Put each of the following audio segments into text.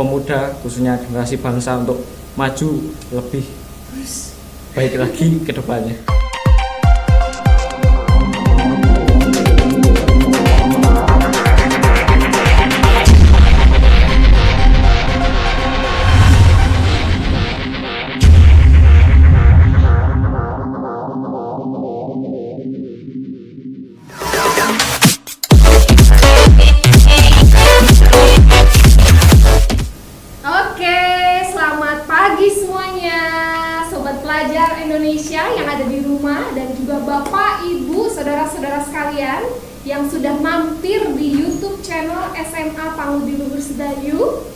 pemuda khususnya generasi bangsa untuk maju lebih baik lagi ke depannya. Pelajar Indonesia yang ada di rumah dan juga Bapak, Ibu, saudara-saudara sekalian yang sudah mampir di YouTube channel SMA Pangudi Luhur Sedayu.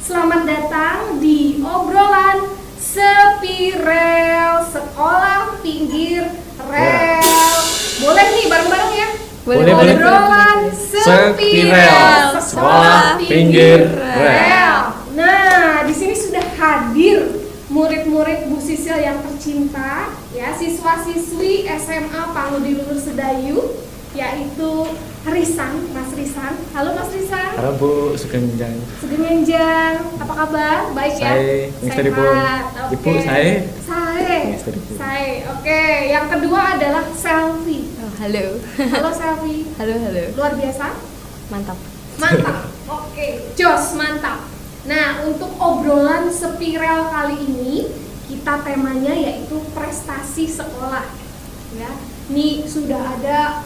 Selamat datang di obrolan Sepirel Sekolah Pinggir Rel. Boleh nih bareng-bareng ya? Boleh. Obrolan Sepirel Sekolah Pinggir Rel. Nah, di sini sudah hadir murid-murid Bu Sisil yang tercinta, ya, siswa-siswi SMA Pangudi Luhur Sedayu, yaitu Risan, Mas Risan. Halo Mas Risan. Halo Bu Sugeng Enjang. Sugeng Enjang, apa kabar? Baik ya? Sehat. Ibu saya. Oke, yang kedua adalah Selfie. Oh, halo. Halo Selfie. Halo. Luar biasa? Mantap. Oke, jos, mantap. Nah, untuk obrolan Sepirel kali ini kita temanya yaitu prestasi sekolah. Ya, ini sudah ada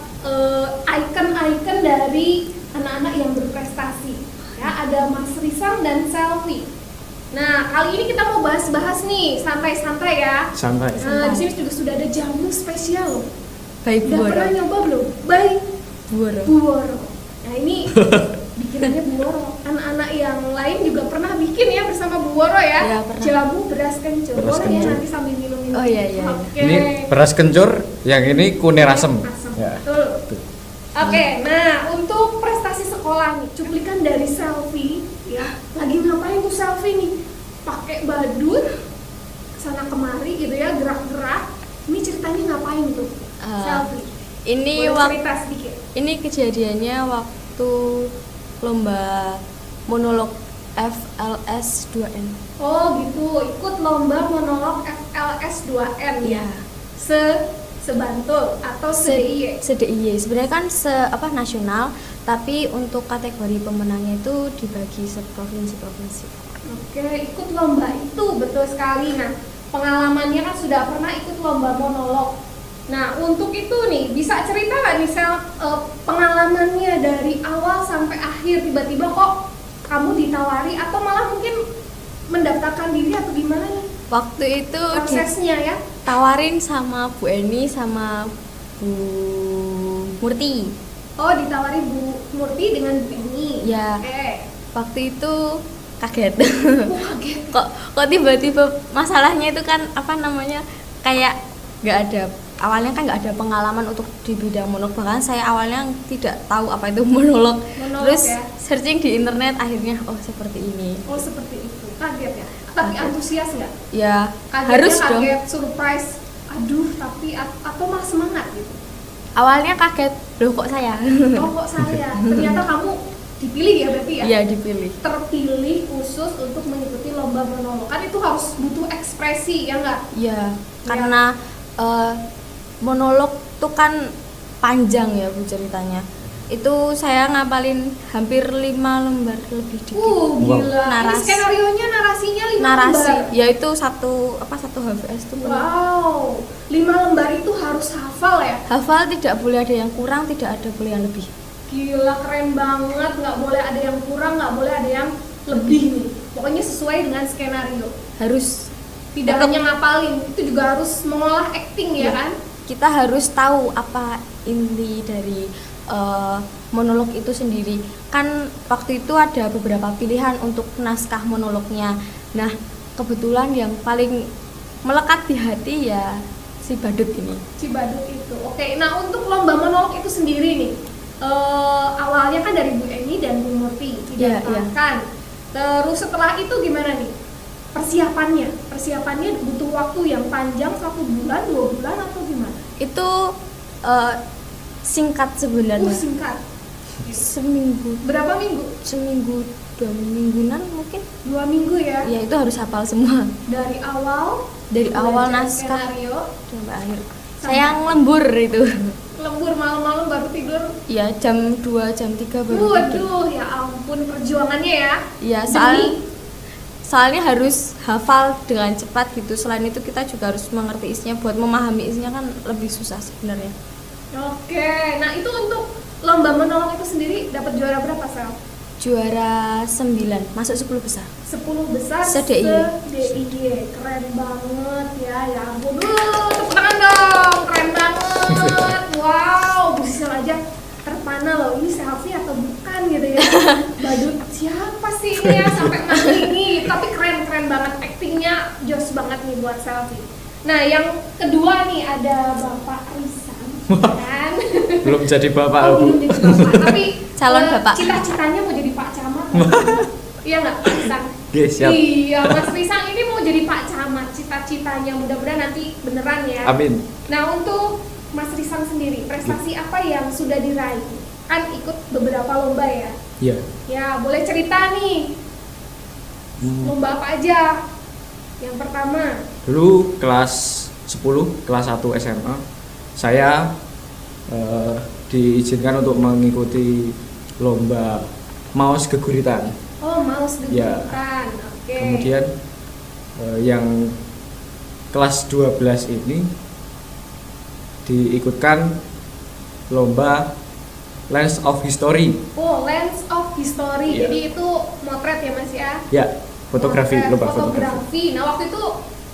icon-icon dari anak-anak yang berprestasi. Ya, ada Mas Risan dan Selfie. Nah, kali ini kita mau bahas-bahas nih, santai-santai ya. Santai. Nah, di sini juga sudah ada jamu spesial loh. Baik Udah Buworo. pernah nyoba belum? Baik Buworo. Nah, ini bikinannya Buworo. Anak-anak yang lain juga pernah bikin ya bersama Buworo ya. Ya, pernah. Jamu beras kencur. Beras Boleh ya kencur. nanti sambil minum-minum. Oh, iya. Oke. Ini beras kencur, yang ini kunir asem. Ya. Betul. Oke, nah untuk prestasi sekolah nih, cuplikan dari Selfie ya. Lagi ngapain tuh Selfie nih? Pakai badut sana kemari gitu ya, gerak-gerak. Ini ceritanya ngapain tuh? Selfie. Ini Boleh cerita sedikit. ini kejadiannya waktu lomba monolog FLS 2N. Oh gitu, ikut lomba monolog FLS 2N ya. Sebantul atau se-DIY. Se-DIY. Sebenarnya kan nasional, tapi untuk kategori pemenangnya itu dibagi seprovinsi-provinsi. Oke, ikut lomba itu betul sekali. Nah, pengalamannya kan sudah pernah ikut lomba monolog. Nah, untuk itu nih, bisa cerita nggak nih Sel, pengalamannya dari awal sampai akhir, tiba-tiba kok kamu ditawari atau malah mungkin mendaftarkan diri atau gimana nih? Waktu itu Prosesnya ya? ditawarin sama Bu Eni sama Bu Murti. Oh, ditawari Bu Murti dengan Bu Eni. Ya. Oke. Waktu itu kaget. Kaget. kok tiba-tiba masalahnya itu kan kayak nggak ada, awalnya kan nggak ada pengalaman untuk di bidang monolog, bahkan saya awalnya tidak tahu apa itu monolog. Terus ya? searching di internet, akhirnya seperti ini. Oh, seperti itu. Kaget ya? Tapi antusias nggak? Ya Kagetnya harus dong. kaget, surprise, aduh, tapi atau malah semangat gitu? Awalnya kaget, loh kok saya? Oh, kok saya? Ternyata kamu dipilih ya berarti ya? Iya, dipilih. Terpilih khusus untuk mengikuti lomba monolog. Kan itu harus butuh ekspresi, ya nggak? Iya, karena monolog tuh kan panjang ya Bu ceritanya. Itu saya ngapalin hampir 5 lembar lebih dikit. Gila. Narasi. Ini skenarionya narasinya 5 Narasi, lembar. yaitu satu HVS tuh. Wow. 5 lembar itu harus hafal ya? Hafal, tidak boleh ada yang kurang, tidak ada boleh yang lebih. Gila, keren banget. Nggak boleh ada yang kurang, nggak boleh ada yang lebih nih. Pokoknya sesuai dengan skenario. Harus Tidak hanya ngapalin, itu juga harus mengolah acting ya kan? kita harus tahu apa inti dari monolog itu sendiri. Kan waktu itu ada beberapa pilihan untuk naskah monolognya. Nah, kebetulan yang paling melekat di hati ya si badut ini. Si badut itu. Oke, nah untuk lomba monolog itu sendiri nih, awalnya kan dari Bu Eni dan Bu Murti didaftarkan. Terus setelah itu gimana nih persiapannya butuh waktu yang panjang, 1 bulan, 2 bulan atau gimana? Itu singkat sebenarnya. Singkat. Seminggu. Berapa minggu? Seminggu 2 mingguan mungkin. 2 minggu ya. Ya itu harus hafal semua Dari awal awal belajar naskah skenario sampai akhir. Saya lembur itu. lembur malam-malam baru tidur. Ya jam 2 jam 3 baru tidur. Waduh, ya ampun perjuangannya ya. Ya Demi soalnya harus hafal dengan cepat gitu. Selain itu kita juga harus mengerti isinya, buat memahami isinya kan lebih susah sebenarnya. Oke, nah itu untuk lomba monolog itu sendiri dapat juara berapa, Sel? Juara 9, masuk 10 besar. 10 besar Se-DIY. se-DIY. Keren banget ya. Ya ampun. Tepuk tangan dong. Keren banget. Wow, Bu Sisil aja terpana loh. Ini selfie atau bukan gitu ya. Badut siapa sih ini ya sampai ini. Tapi keren banget, actingnya jos banget nih buat selfie. Nah, yang kedua nih ada Bapak Risan kan. Belum jadi bapak, Oh, Bu. belum jadi bapak, tapi Calon bapak. Cita-citanya mau jadi Pak Camat. Iya nggak, Pak Risan? Oke, siap. Iya, Mas Risan ini mau jadi Pak Camat. Cita-citanya mudah-mudahan nanti beneran ya. Amin. Nah, untuk Mas Risan sendiri, prestasi apa yang sudah diraih? Kan ikut beberapa lomba ya. Iya. Ya, boleh cerita nih. Lomba apa aja? Yang pertama. Dulu kelas 10, kelas 1 SMA, saya diizinkan untuk mengikuti lomba Maus Geguritan. Oh, Maus Ya. Geguritan. Oke. Kemudian yang kelas 12 ini diikutkan lomba Lens of History. Oh, Lens of History. Iya. Jadi itu motret ya, Mas ya? Ya, fotografi, Motret, lomba fotografi. fotografi. Nah, waktu itu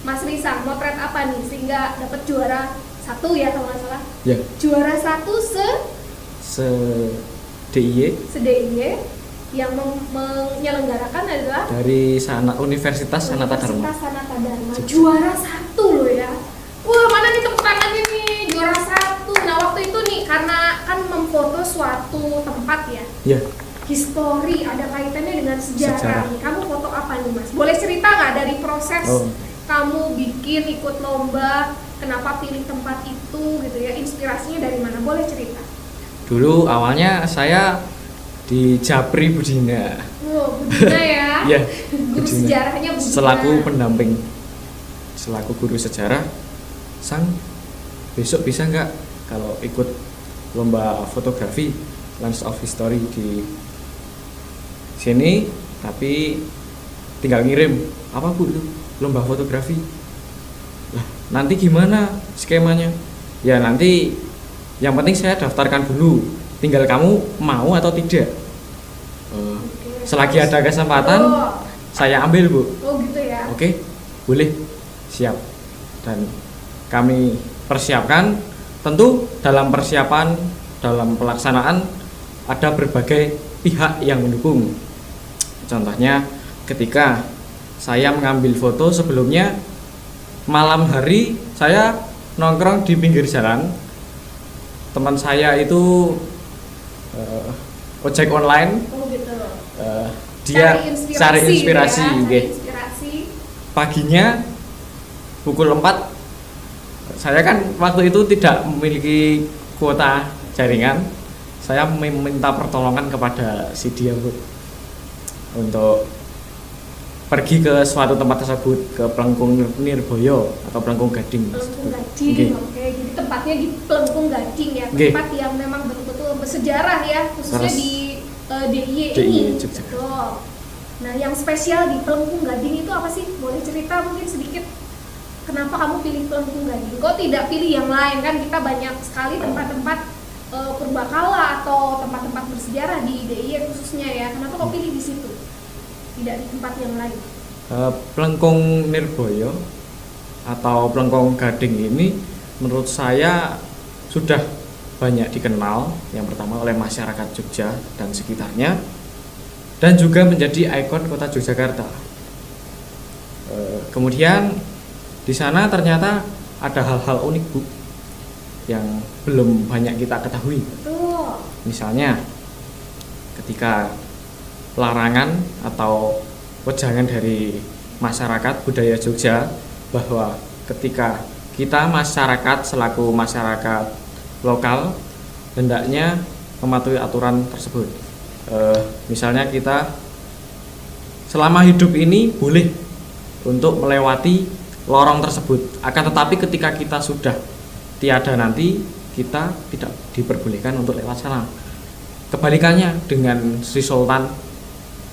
Mas Risan motret apa nih sehingga dapat juara 1 ya kalau nggak salah? Ya, Juara 1 DIY se-DIY yang menyelenggarakan adalah dari Universitas Sanata Dharma. Universitas Sanata Dharma. Jogja. Juara 1 loh ya. Wah, mana nih tepuk tangannya nih, juara 1. Nah, waktu itu nih karena kan memfoto suatu tempat ya. Ya, Histori, ada kaitannya dengan sejarah. Sejarah. Nih. Kamu foto apa nih, Mas? Boleh cerita nggak dari proses Oh. kamu bikin ikut lomba, kenapa pilih tempat itu gitu ya? Inspirasinya dari mana? Boleh cerita. dulu awalnya saya di Japri Budina. Wow, Budina ya. Iya, Guru Budina. sejarahnya Budina. Selaku pendamping, selaku guru sejarah, Sang besok bisa nggak kalau ikut lomba fotografi Lens of History di sini, tapi tinggal ngirim apa Bu itu lomba fotografi. Lah, nanti gimana skemanya? Ya nanti yang penting saya daftarkan dulu, tinggal kamu mau atau tidak. Oke. Selagi ada kesempatan Oh, saya ambil Bu. oh gitu ya. Oke, boleh, siap. Dan kami persiapkan, tentu dalam persiapan, dalam pelaksanaan ada berbagai pihak yang mendukung. Contohnya ketika saya mengambil foto sebelumnya, malam hari saya nongkrong di pinggir jalan. Teman saya itu ojek online, Oh gitu. dia cari inspirasi, gitu ya, nggih. cari inspirasi. Paginya pukul 4 saya kan waktu itu tidak memiliki kuota jaringan, saya meminta pertolongan kepada si dia Bu untuk pergi ke suatu tempat tersebut, ke Plengkung Nirboyo atau Plengkung Gading. Pelengkung Gading, Nggih. oke. Jadi tempatnya di Pelengkung Gading ya, Nggih. tempat yang memang betul-betul bersejarah ya, khususnya Terus di DIY DIY ini. Jogja. Betul. Nah, yang spesial di Pelengkung Gading itu apa sih? Boleh cerita mungkin sedikit? Kenapa kamu pilih Pelengkung Gading? Kok tidak pilih yang lain? Kan kita banyak sekali tempat-tempat purbakala atau tempat-tempat bersejarah di DIY khususnya ya. Kenapa kok pilih di situ? Tidak di tempat yang lain? Plengkung Nirboyo atau Plengkung Gading ini menurut saya sudah banyak dikenal, yang pertama oleh masyarakat Jogja dan sekitarnya, dan juga menjadi ikon kota Yogyakarta. Kemudian di sana ternyata ada hal-hal unik Bu yang belum banyak kita ketahui. Betul. Misalnya ketika larangan atau wejangan dari masyarakat budaya Jogja bahwa ketika kita masyarakat selaku masyarakat lokal hendaknya mematuhi aturan tersebut. Misalnya kita selama hidup ini boleh untuk melewati lorong tersebut. Akan tetapi ketika kita sudah tiada nanti, kita tidak diperbolehkan untuk lewat sana. Kebalikannya dengan Sri Sultan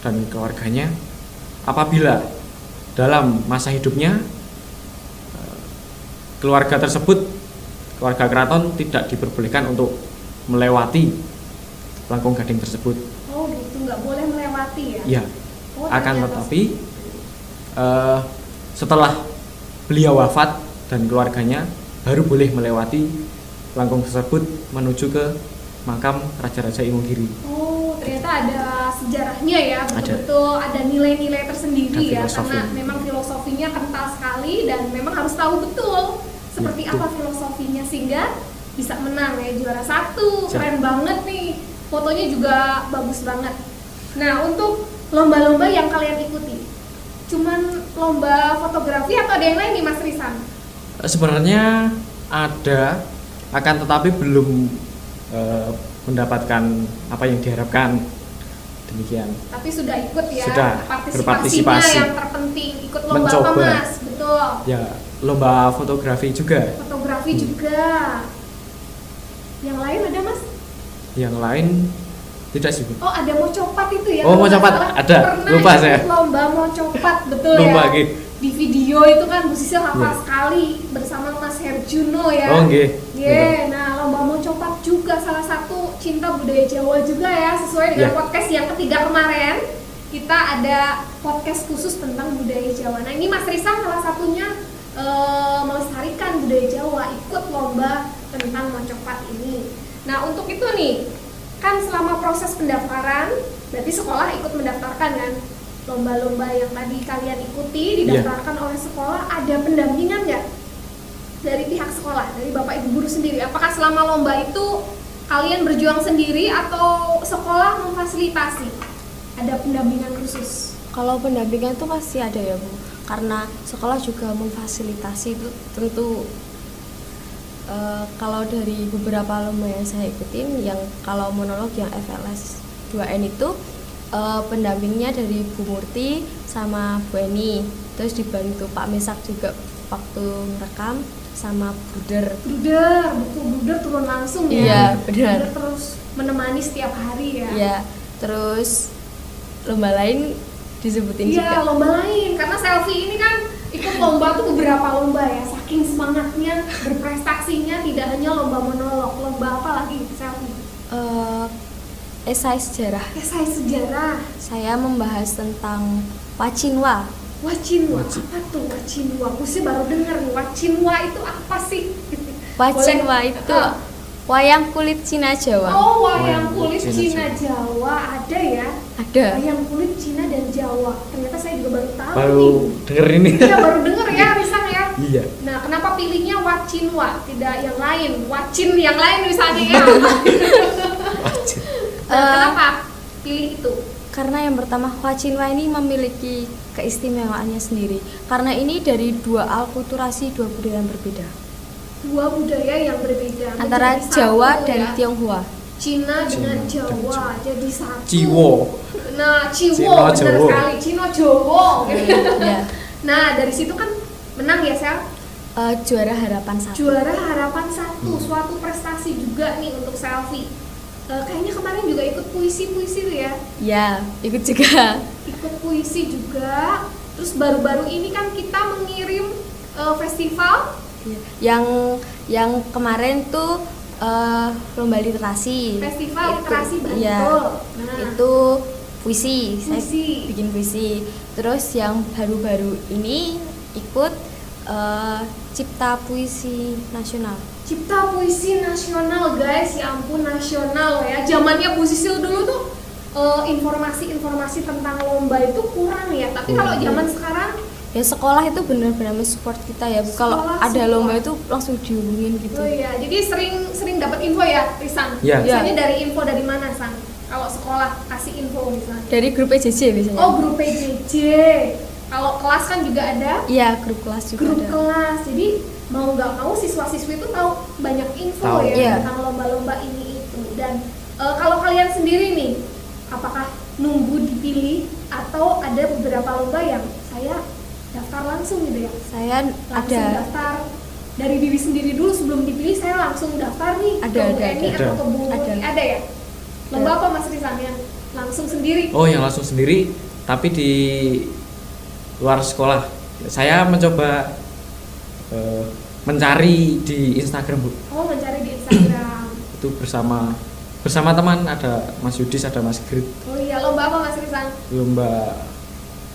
dan keluarganya, apabila dalam masa hidupnya keluarga tersebut, keluarga keraton tidak diperbolehkan untuk melewati Langkung Gading tersebut. Oh gitu, nggak boleh melewati ya? Ya, Oh, akan ternyata tetapi setelah beliau wafat dan keluarganya baru boleh melewati langkung tersebut menuju ke makam Raja-Raja Imogiri. Oh, ternyata ada sejarahnya ya, Ada. betul-betul ada nilai-nilai tersendiri Ada ya, filosofi. karena memang filosofinya kental sekali dan memang harus tahu betul seperti Betul. apa filosofinya sehingga bisa menang ya, juara 1. Siap. Keren banget nih, fotonya juga bagus banget. Nah, untuk lomba-lomba yang kalian ikuti, cuman lomba fotografi atau ada yang lain nih Mas Risan? Sebenarnya ada, akan tetapi belum mendapatkan apa yang diharapkan. Demikian. Tapi sudah ikut ya, Sudah, partisipasinya berpartisipasi. yang terpenting, ikut lomba Mencoba. apa Mas? Betul. Ya, lomba fotografi juga. Fotografi juga. Yang lain ada Mas? Yang lain tidak sih, Bu. Oh, ada mau copat itu ya? Oh, kalau mau nggak copat, salah. ada. Pernah Lupa ikut saya. lomba mau copat, betul Lupa, ya? nggih. Di video itu kan Bu Sisil hafal Iya. sekali bersama Mas Herjuno ya. Oh, nggih. Iya, nah lomba mau copat juga salah satu cinta budaya Jawa juga ya, sesuai dengan Iya. podcast yang ketiga kemarin. Kita ada podcast khusus tentang budaya Jawa. Nah, ini Mas Risan salah satunya melestarikan budaya Jawa, ikut lomba tentang mau copat ini. Nah, untuk itu nih, kan selama proses pendaftaran, berarti sekolah ikut mendaftarkan kan? Lomba-lomba yang tadi kalian ikuti didaftarkan oleh sekolah, ada pendampingan nggak dari pihak sekolah, dari Bapak Ibu guru sendiri? Apakah selama lomba itu kalian berjuang sendiri atau sekolah memfasilitasi? Ada pendampingan khusus? Kalau pendampingan itu pasti ada ya Bu, karena sekolah juga memfasilitasi itu tentu. Kalau dari beberapa lomba yang saya ikutin, yang kalau monolog yang FLS 2N itu pendampingnya dari Bu Murti sama Bu Eni, terus dibantu Pak Mesak juga waktu merekam sama Bruder. Bruder, buku Bruder turun langsung ya? Iya, benar. Bruder terus menemani setiap hari ya? Iya, terus lomba lain disebutin Iya, juga. lomba lain. Karena selfie ini kan ikut lomba tuh beberapa lomba ya. Saking semangatnya, berprestasinya, tidak hanya lomba monolog. Lomba apa lagi selfie? Esai sejarah. Esai sejarah. Saya membahas tentang Wacinwa. Wacinwa, apa tuh Wacinwa? Aku sih baru dengar nih, Wacinwa itu apa sih? Wacinwa Boleh? itu wayang kulit Cina Jawa. Oh, wayang kulit Cina Cina Jawa ada ya? Ada. Wayang kulit Cina dan Jawa. Ternyata saya juga baru tahu Baru nih. denger ini. Iya, baru denger ya, Risang ya. Iya. Nah, kenapa pilihnya Wacinwa, tidak yang lain? Wacin yang lain misalnya ya. Kenapa pilih itu? Karena yang pertama Wacinwa ini memiliki keistimewaannya sendiri. Karena ini dari dua alkulturasi, dua budaya yang berbeda. Dua budaya yang berbeda Antara menjadi Jawa satu dan ya. Tionghoa. Cina dengan Cina dan Jawa jadi satu. Ciwo. Nah, Ciwo Cino benar Jawa. sekali. Cino Jawa. Ya. Nah, dari situ kan menang ya, Sel. Juara harapan 1. Juara harapan 1, suatu prestasi juga nih untuk selfie. Kayaknya kemarin juga ikut puisi-puisi tuh ya. Ya, ikut juga. Ikut puisi juga. Terus baru-baru ini kan kita mengirim festival Yang kemarin tuh lomba literasi. Festival Literasi Bantul. Iya. Nah. Itu puisi. Saya Puisi. bikin puisi. Terus yang baru-baru ini ikut Cipta Puisi Nasional. Cipta Puisi Nasional, guys. Ya ampun, nasional ya. Zamannya Bu Sisil dulu tuh informasi-informasi tentang lomba itu kurang ya. Tapi kalau zaman sekarang Ya sekolah itu benar-benar mensupport kita ya. Kalau Sekolah ada support. lomba itu langsung dihubungin gitu. oh iya, jadi sering dapat info ya, Risan. Iya. Misalnya dari info dari mana, San? Kalau sekolah kasih info misalnya. Dari grup PJJ biasanya. Oh, grup PJJ. Kalau kelas kan juga ada Iya, grup kelas juga grup ada. kelas. Jadi mau nggak mau siswa-siswi itu tahu banyak info Tahu. ya Iya. tentang lomba-lomba ini itu. Dan kalau kalian sendiri nih, apakah nunggu dipilih atau ada beberapa lomba yang saya daftar langsung gitu ya? Saya Langsung ada daftar dari diri sendiri dulu sebelum dipilih, saya langsung daftar nih Ada, ke Bu ada, Eni ada. atau ke Bu Ada. Muti. Ada ya? Lomba apa Mas Rizan yang langsung sendiri? Oh, yang langsung sendiri, tapi di luar sekolah. Saya mencoba mencari di Instagram, Bu. Oh, mencari di Instagram. Itu bersama teman, ada Mas Yudis, ada Mas Grit. Oh iya, lomba apa Mas Rizan? Lomba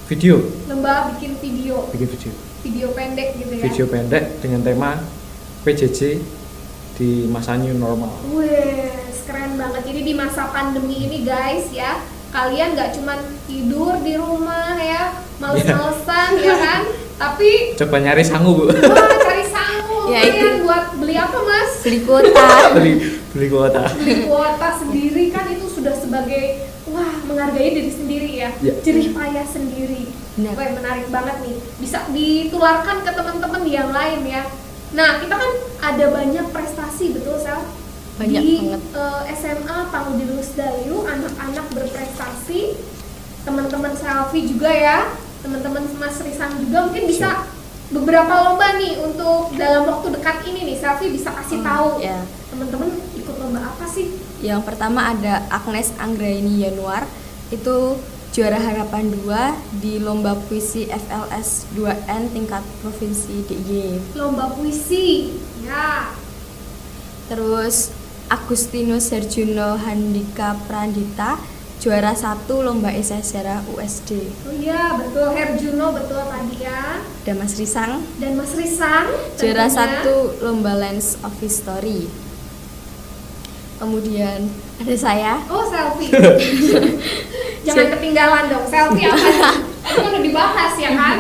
video, Lomba bikin video pendek gitu ya? video pendek dengan tema PJJ di masa new normal. Wih, keren banget. Jadi di masa pandemi ini guys ya, kalian nggak cuman tidur di rumah ya, males-malesan ya kan, tapi Coba nyari sangu, Bu. wah cari sangu. Ya, Kalian itu. buat beli apa Mas? beli kuota. beli kuota. Beli kuota sendiri kan itu sudah sebagai wah menghargai diri sendiri ya, Ya. jerih payah sendiri. Benar. Wah menarik banget nih, bisa ditularkan ke teman-teman yang lain ya. Nah kita kan ada banyak prestasi betul Sel? Banyak di banget. SMA Pangudilus Dayu anak-anak berprestasi, teman-teman Selfie juga ya, teman-teman Mas Risan juga mungkin bisa beberapa lomba nih untuk dalam waktu dekat ini nih Selfie bisa kasih tahu Ya. teman-teman ikut lomba apa sih? Yang pertama ada Agnes Anggraini Yanuar, itu juara harapan 2 di lomba puisi FLS 2N tingkat provinsi DIY. Lomba puisi ya. Terus Agustinus Herjuno Handika Prandita, juara 1 lomba esai sejarah USD. Oh iya betul, Herjuno betul tadi ya. Dan Mas Risang, Dan Mas Risang juara tentunya. 1 lomba Lens of History. Kemudian ada saya, Oh Selfie. Jangan ketinggalan dong, Selfie apa nih? Kan udah dibahas ya kan?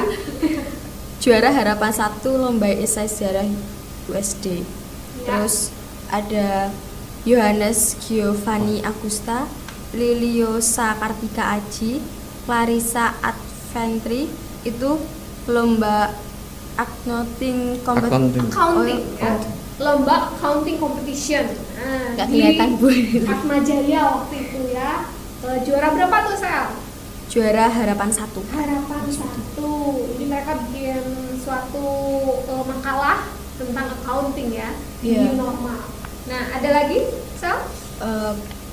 juara harapan 1 lomba esai sejarah USD. Ya. Terus ada Yohanes Giovanni Agusta, Liliosa Kartika Aji, Clarissa Adventri, itu lomba accounting competition. Accounting Oh, ya. Lomba accounting competition. Nah, Nggak di kelihatan, Bu. Atma Jaya waktu itu ya. Juara berapa tuh Sel? Juara harapan 1. Harapan 1. Jadi mereka bikin suatu makalah tentang accounting ya di Iya. new normal. Nah, ada lagi Sel?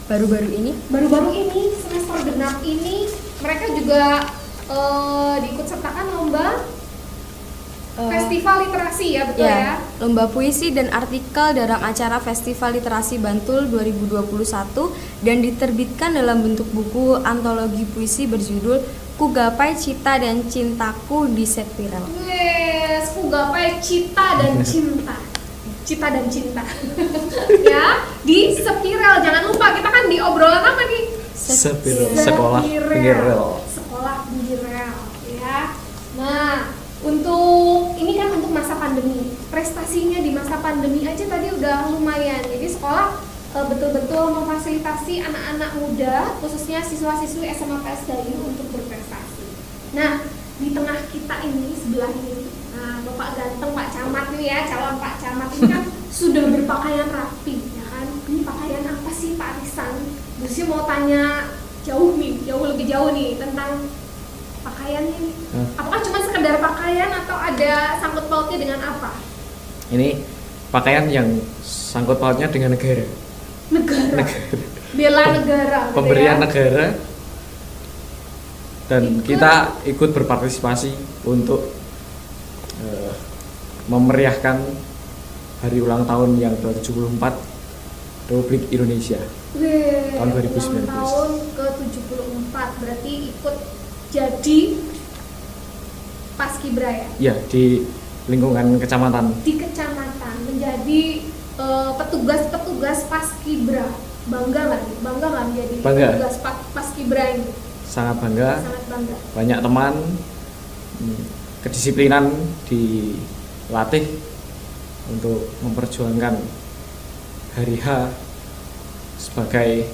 Baru-baru ini Baru-baru ini semester genap ini mereka juga diikut sertakan lomba festival literasi ya betul ya? lomba puisi dan artikel dalam acara Festival Literasi Bantul 2021 dan diterbitkan dalam bentuk buku antologi puisi berjudul Ku Gapai Cita dan Cintaku di Setpiral. Yes, ku gapai cita dan cinta. Cita dan cinta. Ya, di Sepiral. Jangan lupa kita kan di obrolan apa nih? Sekolah pinggir rel. Sekolah pinggir rel ya. Nah, untuk ini kan untuk masa pandemi. Prestasinya di masa pandemi aja tadi udah lumayan. Jadi sekolah betul-betul memfasilitasi anak-anak muda, khususnya siswa-siswi SMA PS Dayu untuk berprestasi. Nah, di tengah kita ini sebelah ini, nah Bapak ganteng Pak Camat nih ya, calon Pak Camat ini kan sudah berpakaian rapi, ya kan? Ini pakaian apa sih Pak Risan? Busnya mau tanya jauh lebih jauh nih tentang pakaiannya nih. Apakah cuma sekedar pakaian atau ada sangkut pautnya dengan apa? Ini pakaian yang sangkut pautnya dengan negara. Negara. Bela negara. gitu Pemberian ya. negara. Dan Ikut. kita ikut berpartisipasi untuk memeriahkan hari ulang tahun yang ke-74 Republik Indonesia. Wih, Tahun 2019. ulang tahun ke-74 berarti ikut jadi Paskibra ya? Ya, di lingkungan kecamatan. Di kecamatan menjadi petugas-petugas Paskibra. Bangga nggak nih? Bangga nggak menjadi Bangga. petugas Paskibra ini? Sangat bangga, Sangat bangga. banyak teman, kedisiplinan dilatih untuk memperjuangkan hari H sebagai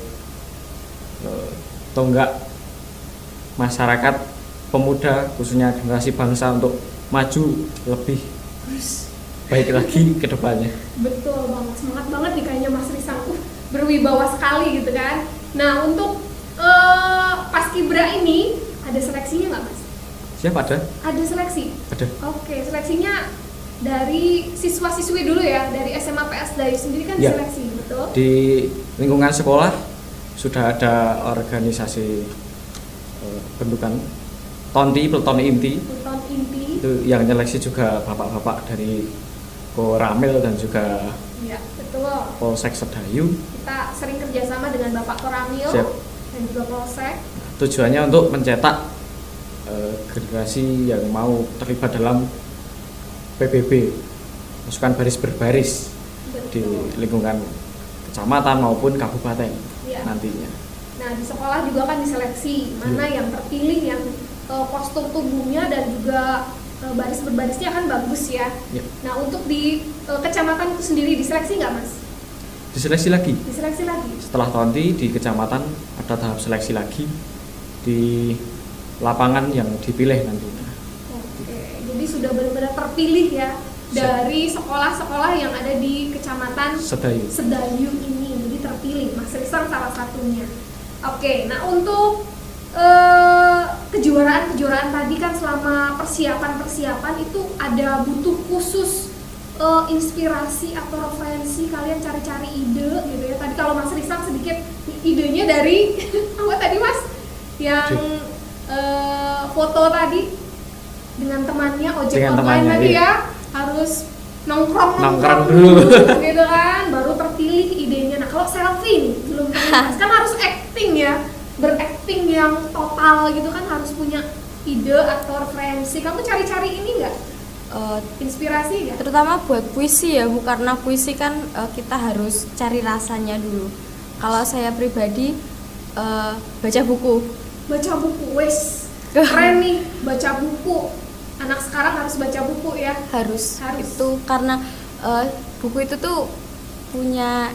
tonggak masyarakat pemuda, khususnya generasi bangsa untuk maju lebih baik lagi ke depannya. Betul banget, semangat banget nih kayaknya Mas Risang, berwibawa sekali gitu kan. Nah untuk Paskibra ini Ada seleksinya nggak Mas? Siapa ada? Ada seleksi? Ada. Oke, seleksinya dari siswa-siswi dulu ya, dari SMA PS Dayu sendiri kan Ya. diseleksi, betul? Di lingkungan sekolah sudah ada organisasi bentukan Tonti, Peleton Inti. Peleton inti, Itu yang nyeleksi juga bapak-bapak dari Koramil dan juga ya betul. Polsek Sedayu. Kita sering kerjasama dengan Bapak Koramil Siap. dan juga Polsek. Tujuannya untuk mencetak generasi yang mau terlibat dalam PBB, pasukan baris berbaris di Betul. lingkungan kecamatan maupun kabupaten Ya. nantinya. Nah, di sekolah juga kan diseleksi mana yang terpilih, yang postur tubuhnya dan juga baris berbarisnya kan bagus ya. Ya. Nah, untuk di kecamatan itu sendiri diseleksi nggak Mas? Diseleksi lagi. Diseleksi lagi. Setelah Tonti di kecamatan ada tahap seleksi lagi di lapangan yang dipilih nantinya. Oke, jadi sudah benar-benar terpilih ya dari sekolah-sekolah yang ada di kecamatan Sedayu. Sedayu ini. Jadi terpilih, Mas Risang salah satunya. Oke, nah untuk kejuaraan-kejuaraan tadi kan selama persiapan itu ada butuh khusus inspirasi atau referensi, kalian cari-cari ide gitu ya. Tadi kalau Mas Risang sedikit idenya dari apa tadi Mas? Yang foto tadi dengan temannya ojek Dengan online temannya, tadi iya. ya, harus nongkrong dulu. gitu kan, baru terpilih idenya. Nah kalau selfie nih belum pernah, kan harus acting ya, berakting yang total gitu kan, harus punya ide atau referensi. Kamu cari-cari ini nggak? Inspirasi nggak? Terutama buat puisi ya Bu, karena puisi kan kita harus cari rasanya dulu. Kalau saya pribadi baca buku. Baca buku, wes keren nih, baca buku. Anak sekarang harus baca buku ya. harus Harus. itu karena buku itu tuh punya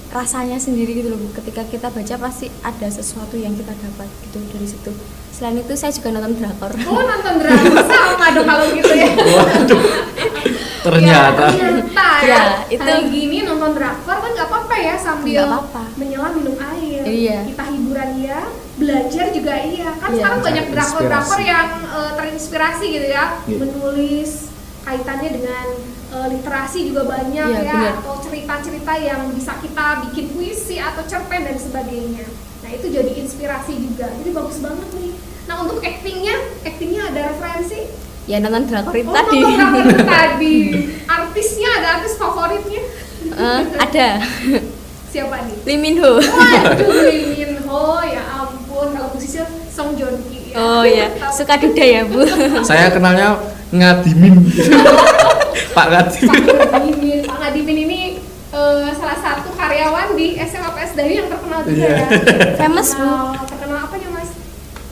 rasanya sendiri gitu loh Bu. Ketika kita baca pasti ada sesuatu yang kita dapat gitu dari situ. Selain itu saya juga nonton drakor. Oh, nonton drama sama dong kalau gitu ya. Waduh. Ternyata. Ya, ternyata ya. Ya, itu- Hari gini nonton drakor kan nggak apa-apa ya, sambil Nggak apa-apa. menyelam minum air. Iya. Kita hiburan ya, belajar juga iya. Kan Iya. sekarang banyak Cari drakor-drakor inspirasi. yang terinspirasi gitu ya, Iya. menulis kaitannya dengan literasi juga banyak Iya, ya, benar. atau cerita-cerita yang bisa kita bikin puisi atau cerpen dan sebagainya. Nah itu jadi inspirasi juga. Jadi bagus banget nih. Nah untuk actingnya ada referensi. Ya nonton drakor itu Oh, tadi. nonton drakor itu tadi. Artisnya ada artis favoritnya? Ada Siapa nih? Lee Min Ho. Waduh, Lee Min Ho, ya ampun. Kalau musisi Song Joong Ki. Ya. Oh ya, suka duda ya Bu. Saya kenalnya Ngadimin. Pak Pak Ngadimin. Ngadimin. Pak Ngadimin ini salah satu karyawan di SMA PS Dayu yang terkenal juga Iya. ya. Famous, Bu. Terkenal apanya Mas?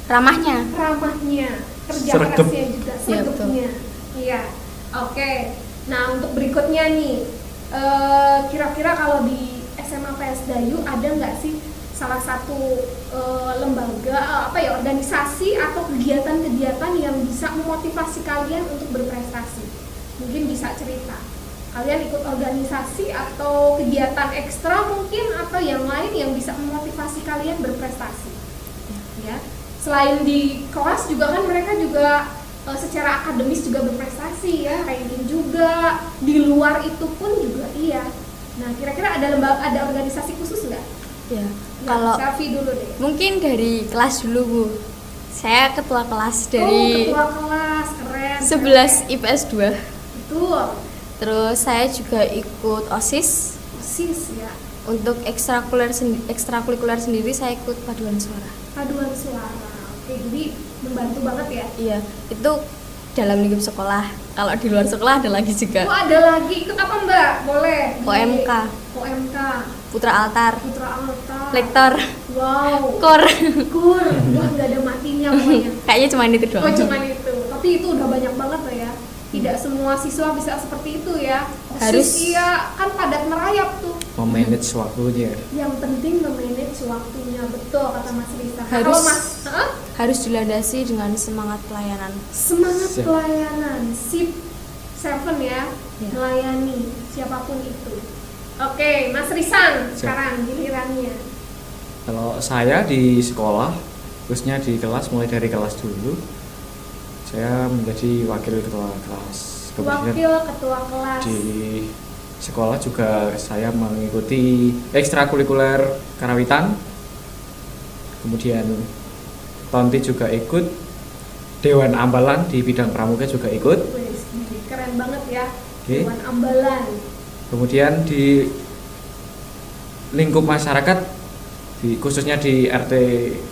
Ramahnya. Ramahnya, kerja Sregep. kerasnya juga, Iya, sregepnya. Iya. Oke. Nah untuk berikutnya nih, kira-kira kalau di SMA PS Dayu ada nggak sih salah satu lembaga organisasi atau kegiatan-kegiatan yang bisa memotivasi kalian untuk berprestasi? Mungkin bisa cerita. Kalian ikut organisasi atau kegiatan ekstra mungkin, atau yang lain yang bisa memotivasi kalian berprestasi. Ya. Selain di kelas juga kan mereka juga secara akademis juga berprestasi ya, ranking juga. Di luar itu pun juga iya. Nah, kira-kira ada organisasi khusus nggak? Ya. Nah, Kalau selfie dulu deh. mungkin dari kelas dulu Bu. Saya ketua kelas Oh, dari ketua kelas, keren. 11 IPS 2. Betul. Terus saya juga ikut OSIS. OSIS ya. Untuk ekstrakurikuler sendiri saya ikut paduan suara. Paduan suara. Oke, jadi membantu banget ya. Iya, itu dalam lingkup sekolah. Kalau di luar sekolah ada lagi Oh, juga. ada lagi. Ikut apa Mbak? Boleh. Di OMK. OMK. Putra Altar, Putra Alta. lektor, Wow. kor. Kur. Wah, nggak ada matinya pokoknya. Kayaknya cuma itu doang. Oh cuman itu, tapi itu udah banyak banget loh ya. Tidak semua siswa bisa seperti itu ya. Harus. Iya, kan padat merayap tuh. Memanage waktunya. Yang penting memanage waktunya, betul kata Mas Rita. Nah, Harus. kalau Mas, Harus dilandasi dengan semangat pelayanan. semangat Siap. pelayanan, sip, seven ya, Ya. melayani siapapun itu. Oke, Mas Risan, Siap. sekarang gilirannya. Kalau saya di sekolah khususnya di kelas, mulai dari kelas dulu saya menjadi wakil ketua kelas. Kemudian Wakil ketua kelas. di sekolah juga saya mengikuti ekstrakurikuler karawitan, kemudian Tonti juga ikut, Dewan Ambalan di bidang pramuka juga ikut. Wih, keren banget ya. Oke. Dewan Ambalan. Kemudian di lingkup masyarakat, khususnya di RT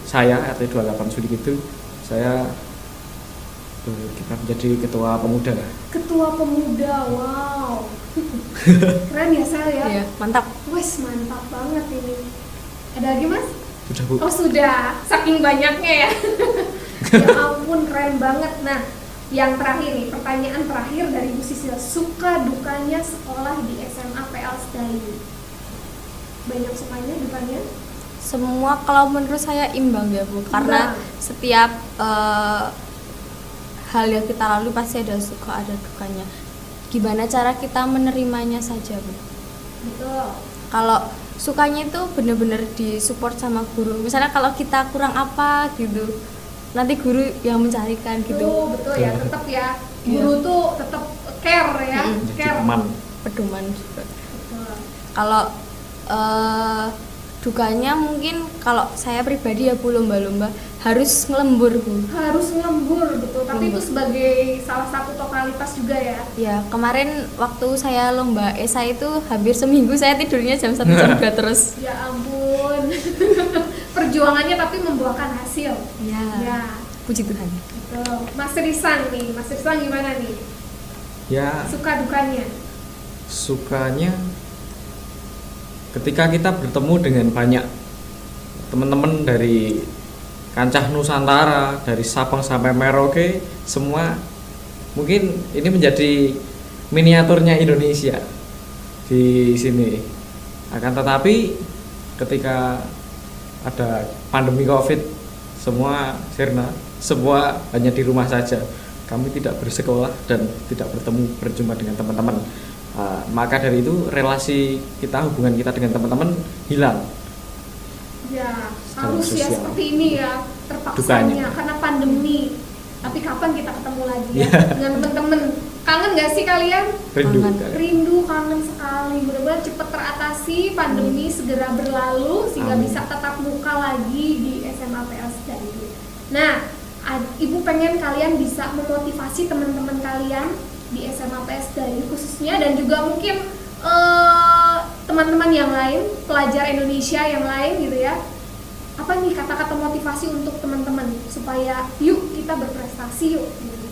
saya, RT 28 Sudik itu, saya kita menjadi ketua pemuda. Ketua pemuda, wow. Keren ya Sel ya. Iya, mantap. Wes mantap banget ini. Ada lagi Mas? Sudah Bu. Oh sudah, saking banyaknya ya. Ya ampun, keren banget. Nah, yang terakhir nih, pertanyaan terakhir dari Bu Sisil. Suka dukanya sekolah di SMA PL Sedayu? Banyak sukanya, dukanya? Semua kalau menurut saya imbang ya Bu, karena Imbang. setiap hal yang kita lalui pasti ada suka ada dukanya. Gimana cara kita menerimanya saja Bu. Betul. Kalau sukanya itu benar-benar disupport sama guru. Misalnya kalau kita kurang apa gitu, nanti guru yang mencarikan gitu. Betul ya, tetap ya. Guru tuh tetap care ya, Menjadi care. teman. Pedoman juga. Betul. Kalau dukanya mungkin kalau saya pribadi ya Bu, lomba-lomba harus ngelembur Bu. Harus ngembur, betul. Tapi itu Lembur. sebagai salah satu totalitas juga ya. Ya kemarin waktu saya lomba esai itu hampir seminggu saya tidurnya jam 1 jam 2 terus. Ya ampun. Perjuangannya tapi membuahkan hasil. Ya, Ya, puji Tuhan. betul. Mas Risang nih, Mas Risang gimana nih? Ya, Suka dukanya? sukanya ketika kita bertemu dengan banyak teman-teman dari kancah Nusantara, dari Sabang sampai Merauke, semua mungkin ini menjadi miniaturnya Indonesia di sini. Akan tetapi ketika ada pandemi Covid, semua sirna, semua hanya di rumah saja. Kami tidak bersekolah dan tidak berjumpa dengan teman-teman. Maka dari itu relasi kita, hubungan kita dengan teman-teman hilang. Ya, Secara harus ya sosial. seperti ini ya, terpaksanya Dukanya. karena pandemi. Tapi kapan kita ketemu lagi ya Ya. dengan teman-teman? Kangen gak sih kalian? Rindu. Kangen. Rindu, kangen sekali. Mudah-mudahan cepat teratasi, pandemi segera berlalu sehingga Amin. bisa tatap muka lagi di SMA PL Sedayu. Nah, Ibu pengen kalian bisa memotivasi teman-teman kalian di SMA PL Sedayu khususnya, dan juga mungkin teman-teman yang lain, pelajar Indonesia yang lain gitu ya. Apa nih kata-kata motivasi untuk teman-teman supaya yuk kita berprestasi yuk gitu.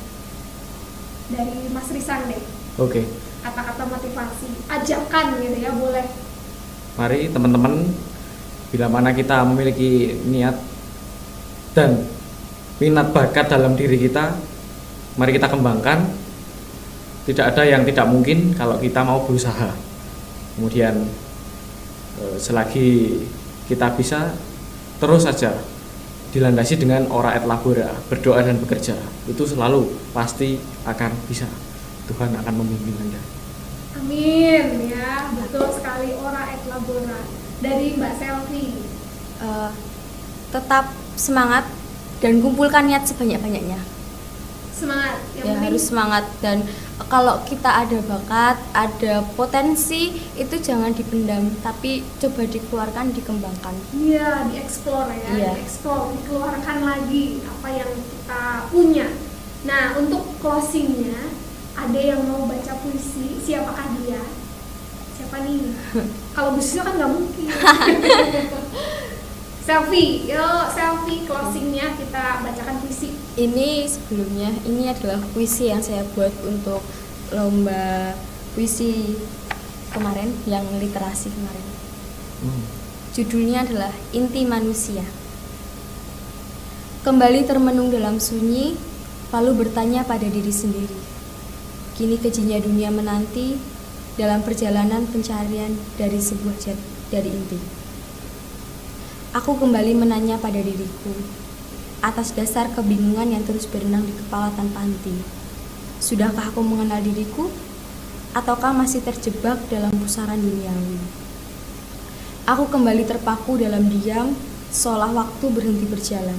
Dari Mas Risang deh, Oke, kata-kata motivasi, ajakan gitu ya, boleh. mari teman-teman, bila mana kita memiliki niat dan minat bakat dalam diri kita, mari kita kembangkan. Tidak ada yang tidak mungkin kalau kita mau berusaha. Kemudian selagi kita bisa, terus saja dilandasi dengan ora et labora, berdoa dan bekerja. Itu selalu pasti akan bisa. Tuhan akan membimbing Anda. Amin ya, betul sekali, ora et labora. Dari Mbak Selvi. Tetap semangat dan kumpulkan niat sebanyak-banyaknya. Semangat, yang Ya penting harus semangat, dan kalau kita ada bakat, ada potensi itu jangan dipendam, tapi coba dikeluarkan, dikembangkan. iya, dieksplor ya, Iya. dieksplor, dikeluarkan lagi apa yang kita punya. Nah, untuk closingnya, ada yang mau baca puisi, siapakah dia? Siapa nih? Kalau Bu Sisil kan nggak mungkin. Selfie, yuk selfie closingnya kita bacakan puisi. Ini sebelumnya, ini adalah puisi yang saya buat untuk lomba puisi kemarin, yang literasi kemarin. Judulnya adalah Inti Manusia. Kembali termenung dalam sunyi, lalu bertanya pada diri sendiri. Kini kejinya dunia menanti dalam perjalanan pencarian dari sebuah dari inti. Aku kembali menanya pada diriku, atas dasar kebingungan yang terus berenang di kepala tanpa henti. Sudahkah aku mengenal diriku? Ataukah masih terjebak dalam pusaran duniawi? Aku kembali terpaku dalam diam, seolah waktu berhenti berjalan.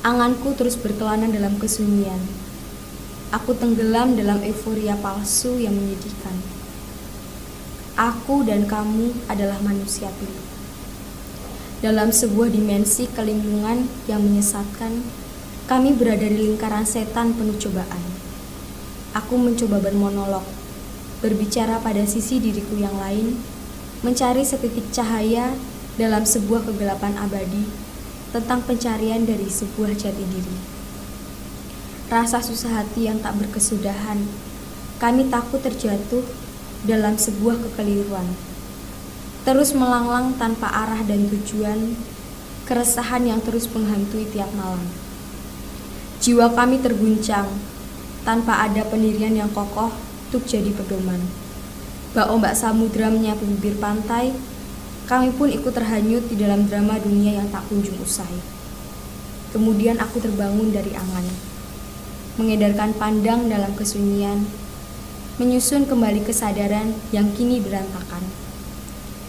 Anganku terus berkelana dalam kesunyian. Aku tenggelam dalam euforia palsu yang menyedihkan. Aku dan kamu adalah manusia pilih. Dalam sebuah dimensi kelingkungan yang menyesatkan, kami berada di lingkaran setan penuh cobaan. Aku mencoba bermonolog, berbicara pada sisi diriku yang lain, mencari setitik cahaya dalam sebuah kegelapan abadi tentang pencarian dari sebuah jati diri. Rasa susah hati yang tak berkesudahan, kami takut terjatuh dalam sebuah kekeliruan. Terus melanglang tanpa arah dan tujuan, keresahan yang terus menghantui tiap malam. Jiwa kami terguncang, tanpa ada pendirian yang kokoh untuk jadi pedoman. Bak ombak samudra menyapu bibir pantai, kami pun ikut terhanyut di dalam drama dunia yang tak kunjung usai. Kemudian aku terbangun dari angan, mengedarkan pandang dalam kesunyian, menyusun kembali kesadaran yang kini berantakan,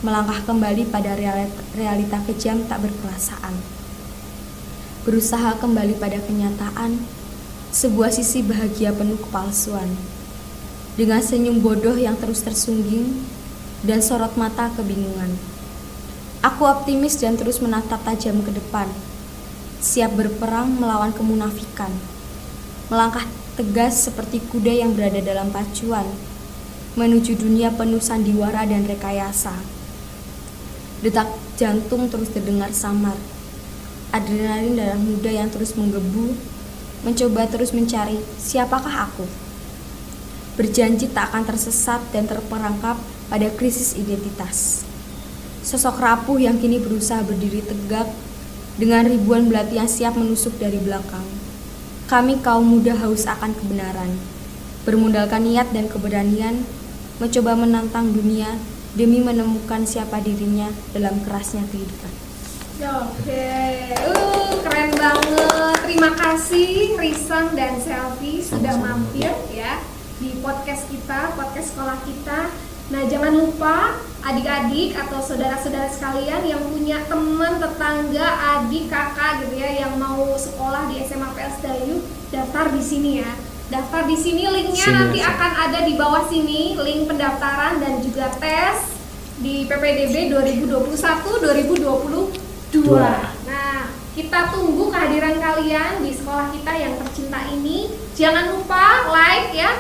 melangkah kembali pada realita kejam tak berperasaan, berusaha kembali pada kenyataan, sebuah sisi bahagia penuh kepalsuan, dengan senyum bodoh yang terus tersungging dan sorot mata kebingungan. Aku optimis dan terus menatap tajam ke depan, siap berperang melawan kemunafikan, melangkah tegas seperti kuda yang berada dalam pacuan, menuju dunia penuh sandiwara dan rekayasa. Detak jantung terus terdengar samar, adrenalin darah muda yang terus menggebu, mencoba terus mencari siapakah aku. Berjanji tak akan tersesat dan terperangkap pada krisis identitas. Sosok rapuh yang kini berusaha berdiri tegak dengan ribuan belati yang siap menusuk dari belakang. Kami kaum muda haus akan kebenaran, bermodalkan niat dan keberanian, mencoba menantang dunia demi menemukan siapa dirinya dalam kerasnya kehidupan. Oke, keren banget. Terima kasih Risang dan Selvi sudah mampir ya di podcast kita, podcast sekolah kita. Nah, jangan lupa adik-adik atau saudara-saudara sekalian yang punya teman, tetangga, adik, kakak gitu ya yang mau sekolah di SMA PLS Dayu, daftar di sini ya. Daftar di sini, linknya nanti akan ada di bawah sini, link pendaftaran dan juga tes di PPDB 2021-2022. Nah, kita tunggu kehadiran kalian di sekolah kita yang tercinta ini. Jangan lupa like ya,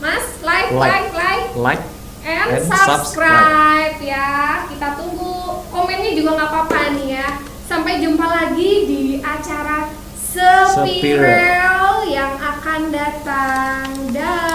Mas, like. And subscribe ya. Kita tunggu komennya juga nggak apa-apa nih ya. Sampai jumpa lagi di acara Spiral yang akan datang. Dah.